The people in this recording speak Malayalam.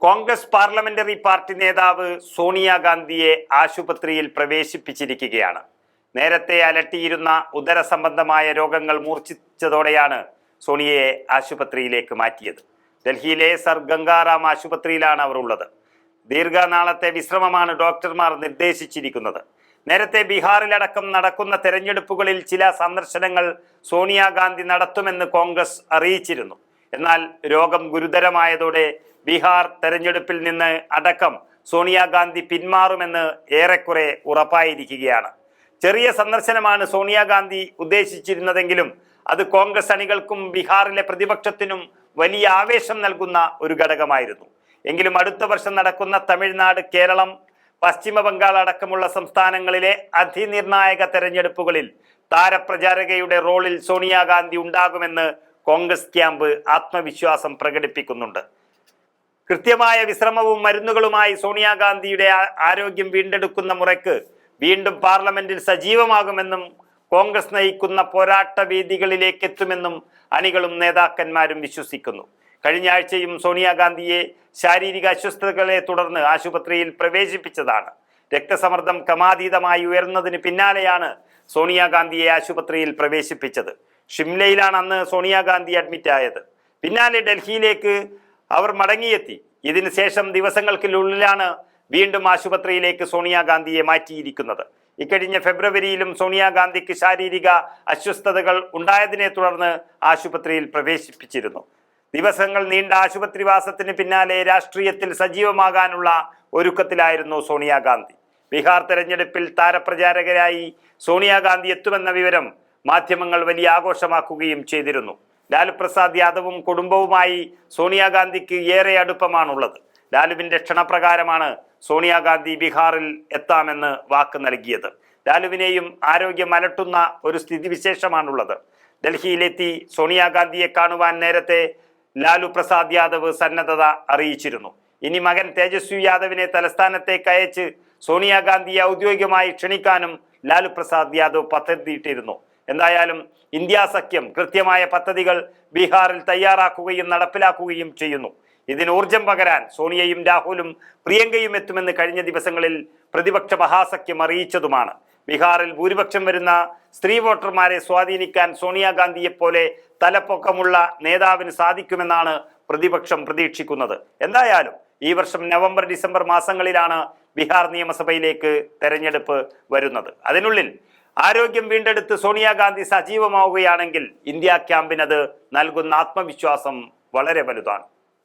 കോൺഗ്രസ് പാർലമെന്ററി പാർട്ടി നേതാവ് സോണിയാഗാന്ധിയെ ആശുപത്രിയിൽ പ്രവേശിപ്പിച്ചിരിക്കുകയാണ്. നേരത്തെ അലട്ടിയിരുന്ന ഉദര സംബന്ധമായ രോഗങ്ങൾ മൂർച്ഛിച്ചതോടെയാണ് സോണിയയെ ആശുപത്രിയിലേക്ക് മാറ്റിയത്. ഡൽഹിയിലെ സർ ഗംഗാറാം ആശുപത്രിയിലാണ് അവർ ഉള്ളത്. ദീർഘനാളത്തെ വിശ്രമമാണ് ഡോക്ടർമാർ നിർദ്ദേശിച്ചിരിക്കുന്നത്. നേരത്തെ ബീഹാറിലടക്കം നടക്കുന്ന തെരഞ്ഞെടുപ്പുകളിൽ ചില സന്ദർശനങ്ങൾ സോണിയാഗാന്ധി നടത്തുമെന്ന് കോൺഗ്രസ് അറിയിച്ചിരുന്നു. എന്നാൽ രോഗം ഗുരുതരമായതോടെ ബീഹാർ തെരഞ്ഞെടുപ്പിൽ നിന്ന് അടക്കം സോണിയാഗാന്ധി പിന്മാറുമെന്ന് ഏറെക്കുറെ ഉറപ്പായിരിക്കുകയാണ്. ചെറിയ സന്ദർശനമാണ് സോണിയാഗാന്ധി ഉദ്ദേശിച്ചിരുന്നതെങ്കിലും അത് കോൺഗ്രസ് അണികൾക്കും ബീഹാറിലെ പ്രതിപക്ഷത്തിനും വലിയ ആവേശം നൽകുന്ന ഒരു ഘടകമായിരുന്നു. എങ്കിലും അടുത്ത വർഷം നടക്കുന്ന തമിഴ്നാട്, കേരളം, പശ്ചിമ ബംഗാൾ അടക്കമുള്ള സംസ്ഥാനങ്ങളിലെ അതിനിർണായക തെരഞ്ഞെടുപ്പുകളിൽ താരപ്രചാരകയുടെ റോളിൽ സോണിയാഗാന്ധി ഉണ്ടാകുമെന്ന് കോൺഗ്രസ് ക്യാമ്പ് ആത്മവിശ്വാസം പ്രകടിപ്പിക്കുന്നുണ്ട്. കൃത്യമായ വിശ്രമവും മരുന്നുകളുമായി സോണിയാഗാന്ധിയുടെ ആരോഗ്യം വീണ്ടെടുക്കുന്ന മുറയ്ക്ക് വീണ്ടും പാർലമെന്റിൽ സജീവമാകുമെന്നും കോൺഗ്രസ് നയിക്കുന്ന പോരാട്ട വേദികളിലേക്ക് എത്തുമെന്നും അണികളും നേതാക്കന്മാരും വിശ്വസിക്കുന്നു. കഴിഞ്ഞ ആഴ്ചയും സോണിയാഗാന്ധിയെ ശാരീരിക അസ്വസ്ഥതകളെ തുടർന്ന് ആശുപത്രിയിൽ പ്രവേശിപ്പിച്ചതാണ്. രക്തസമ്മർദ്ദം ക്രമാതീതമായി ഉയർന്നതിന് പിന്നാലെയാണ് സോണിയാഗാന്ധിയെ ആശുപത്രിയിൽ പ്രവേശിപ്പിച്ചത്. ഷിംലയിലാണ് അന്ന് സോണിയാഗാന്ധി അഡ്മിറ്റ് ആയത്. പിന്നാലെ ഡൽഹിയിലേക്ക് അവർ മടങ്ങിയെത്തി. ഇതിന് ശേഷം ദിവസങ്ങൾക്കുള്ളിലാണ് വീണ്ടും ആശുപത്രിയിലേക്ക് സോണിയാഗാന്ധിയെ മാറ്റിയിരിക്കുന്നത്. ഇക്കഴിഞ്ഞ ഫെബ്രുവരിയിലും സോണിയാഗാന്ധിക്ക് ശാരീരിക അസ്വസ്ഥതകൾ ഉണ്ടായതിനെ തുടർന്ന് ആശുപത്രിയിൽ പ്രവേശിപ്പിച്ചിരുന്നു. ദിവസങ്ങൾ നീണ്ട ആശുപത്രിവാസത്തിന് പിന്നാലെ രാഷ്ട്രീയത്തിൽ സജീവമാകാനുള്ള ഒരുക്കത്തിലായിരുന്നു സോണിയാഗാന്ധി. ബീഹാർ തെരഞ്ഞെടുപ്പിൽ താരപ്രചാരകരായി സോണിയാഗാന്ധി എത്തുമെന്ന വിവരം മാധ്യമങ്ങൾ വലിയ ആഘോഷമാക്കുകയും ചെയ്തിരുന്നു. ലാലു പ്രസാദ് യാദവും കുടുംബവുമായി സോണിയാഗാന്ധിക്ക് ഏറെ അടുപ്പമാണുള്ളത്. ലാലുവിന്റെ ക്ഷണപ്രകാരമാണ് സോണിയാഗാന്ധി ബീഹാറിൽ എത്താമെന്ന് വാക്ക് നൽകിയത്. ലാലുവിനെയും ആരോഗ്യം അലട്ടുന്ന ഒരു സ്ഥിതിവിശേഷമാണുള്ളത്. ഡൽഹിയിലെത്തി സോണിയാഗാന്ധിയെ കാണുവാൻ നേരത്തെ ലാലു പ്രസാദ് യാദവ് സന്നദ്ധത അറിയിച്ചിരുന്നു. ഇനി മകൻ തേജസ്വി യാദവിനെ തലസ്ഥാനത്തേക്ക് അയച്ച് സോണിയാഗാന്ധിയെ ഔദ്യോഗികമായി ക്ഷണിക്കാനും ലാലു പ്രസാദ് യാദവ് പദ്ധതിയിട്ടിരുന്നു. എന്തായാലും ഇന്ത്യ സഖ്യം കൃത്യമായ പദ്ധതികൾ ബീഹാറിൽ തയ്യാറാക്കുകയും നടപ്പിലാക്കുകയും ചെയ്യുന്നു. ഇതിന് ഊർജം പകരാൻ സോണിയയും രാഹുലും പ്രിയങ്കയും എത്തുമെന്ന് കഴിഞ്ഞ ദിവസങ്ങളിൽ പ്രതിപക്ഷ മഹാസഖ്യം അറിയിച്ചതുമാണ്. ബീഹാറിൽ ഭൂരിപക്ഷം വരുന്ന സ്ത്രീ വോട്ടർമാരെ സ്വാധീനിക്കാൻ സോണിയാഗാന്ധിയെപ്പോലെ തലപ്പൊക്കമുള്ള നേതാവിന് സാധിക്കുമെന്നാണ് പ്രതിപക്ഷം പ്രതീക്ഷിക്കുന്നത്. എന്തായാലും ഈ വർഷം നവംബർ, ഡിസംബർ മാസങ്ങളിലാണ് ബീഹാർ നിയമസഭയിലേക്ക് തെരഞ്ഞെടുപ്പ് വരുന്നത്. അതിനുള്ളിൽ ആരോഗ്യം വീണ്ടെടുത്ത് സോണിയാഗാന്ധി സജീവമാവുകയാണെങ്കിൽ ഇന്ത്യ ക്യാമ്പിനത് നൽകുന്ന ആത്മവിശ്വാസം വളരെ വലുതാണ്.